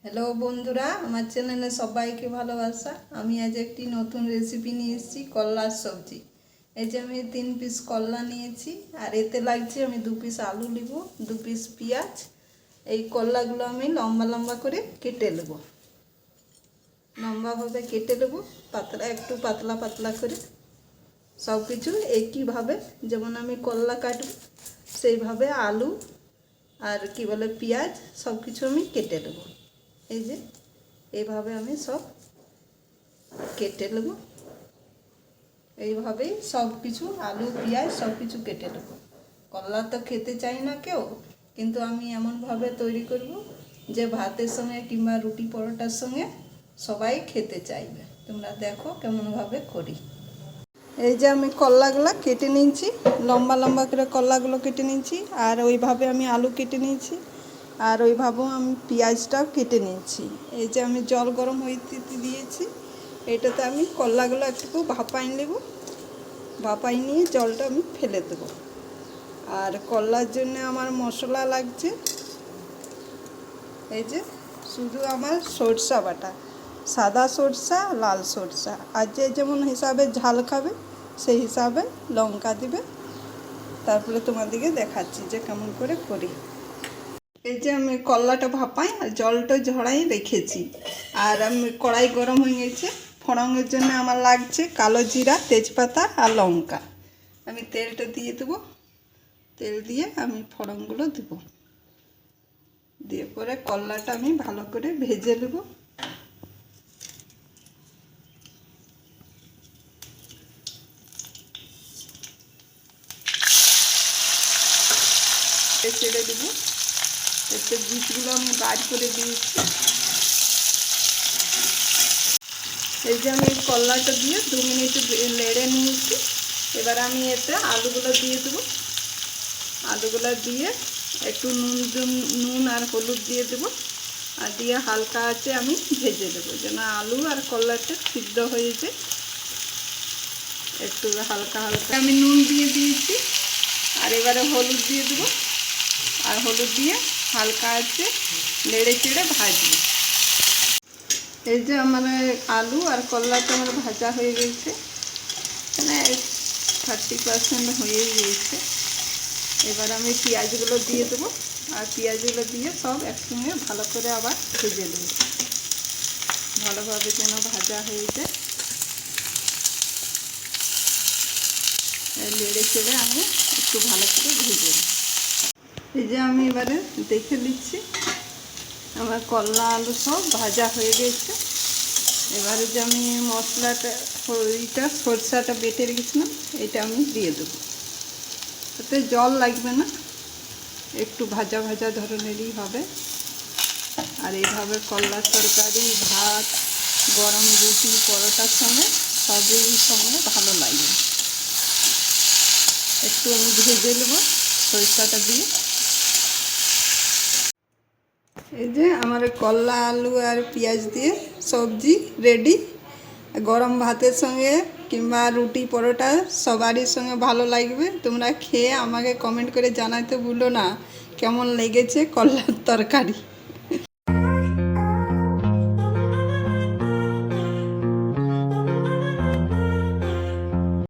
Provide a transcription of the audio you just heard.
Hello বন্ধুরা, আমার চ্যানেলে সবাইকে ভালোবাসা। আমি আজ একটি নতুন রেসিপি নিয়ে এসেছি, করলার সবজি। এই যে আমি 3 পিস করলা নিয়েছি, আর এতে লাগছে আমি 2 পিস আলু নিব, 2 পিস পেঁয়াজ। এই করলাগুলো আমি লম্বা লম্বা করে কেটে নেব, লম্বাভাবে কেটে নেব, পাতলা একটু পাতলা পাতলা করে। সব কিছু একইভাবে যেমন আমি করলা কাটব সেইভাবে আলু আর কি বলে পেঁয়াজ সব কিছু আমি কেটে নেব। এই যে এইভাবে আমি সব কেটে নেব, এইভাবেই সব কিছু আলু পেঁয়াজ সব কিছু কেটে নেব। করলা তো খেতে চাই না কেউ, কিন্তু আমি এমনভাবে তৈরি করব যে ভাতের সঙ্গে কিংবা রুটি পরোটার সঙ্গে সবাই খেতে চাইবে। তোমরা দেখো কেমনভাবে করি। এই যে আমি করলাগুলো কেটে নিয়েছি, লম্বা লম্বা করে করলাগুলো কেটে নিয়েছি, আর ওইভাবে আমি আলু কেটে নিয়েছি, আর ওইভাবেও আমি পেঁয়াজটাও কেটে নিয়েছি। এই যে আমি জল গরম হইতে দিয়েছি, এটাতে আমি করলাগুলো একটু ভাপাই নেব, ভাপাই নিয়ে জলটা আমি ফেলে দেব। আর করলার জন্য আমার মশলা লাগছে, এই যে শুধু আমার সরষা বাটা, সাদা সরষা লাল সরষা, আর যে যেমন হিসাবে ঝাল খাবে সেই হিসাবে লঙ্কা দিবে। তারপরে তোমাদেরকে দেখাচ্ছি যে কেমন করে করি। এই যে আমি করলাটা ভাপাই আর জলটা ঝরাই রেখেছি, আর আমি কড়াই গরম হয়ে গেছে। ফোড়নের জন্য আমার লাগছে কালো জিরা, তেজপাতা আর লঙ্কা। আমি তেলটা দিয়ে দেবো, তেল দিয়ে আমি ফোড়নগুলো দেবো, দিয়ে পরে করলাটা আমি ভালো করে ভেজে নেব। ছেড়ে দেবো, এতে বীজগুলো আমি বার করে দিয়েছি। এই যে আমি করলাটা দিয়ে 2 মিনিট নেড়ে নিয়েছি। এবার আমি এতে আলুগুলো দিয়ে দেবো, আলুগুলো দিয়ে একটু নুন আর হলুদ দিয়ে দেবো, আর দিয়ে হালকা আছে আমি ভেজে দেবো যেন আলু আর করলাটা সিদ্ধ হয়ে যায়। একটু হালকা হালকা আমি নুন দিয়ে দিয়েছি, আর এবারে হলুদ দিয়ে দেবো, আর হলুদ দিয়ে হালকা আছে নেড়ে চেড়ে ভাজবো। এই যে আমার আলু আর করলাটা আমার ভাজা হয়ে গেছে, মানে 30% হয়ে গিয়েছে। এবার আমি পেঁয়াজগুলো দিয়ে দেবো, আর পেঁয়াজগুলো দিয়ে সব একসঙ্গে ভালো করে আবার ভেজে দেবো, ভালোভাবে যেন ভাজা হয়ে যায়। নেড়ে চেড়ে আমি একটু ভালো করে ভেজে দেবো। এই যে আমি এবারে দেখে নিচ্ছি আমার করলা আলু সব ভাজা হয়ে গেছে। এবারে যে আমি মশলাটা ওইটা সরষাটা বেটে রেখেছিলাম এটা আমি দিয়ে দেবো। তাতে জল লাগবে না, একটু ভাজা ভাজা ধরনেরই হবে। আর এইভাবে করলার তরকারি ভাত, গরম রুটি পরোটার সঙ্গে সবেরই সঙ্গে ভালো লাগবে। একটু আমি ভেজে নেবো সরষাটা দিয়ে। এই যে আমার করলা আলু আর পেঁয়াজ দিয়ে সবজি রেডি। গরম ভাতের সঙ্গে কিংবা রুটি পরোটা সবারই সঙ্গে ভালো লাগবে। তোমরা খেয়ে আমাকে কমেন্ট করে জানাতে ভুলো না কেমন লেগেছে করলার তরকারি।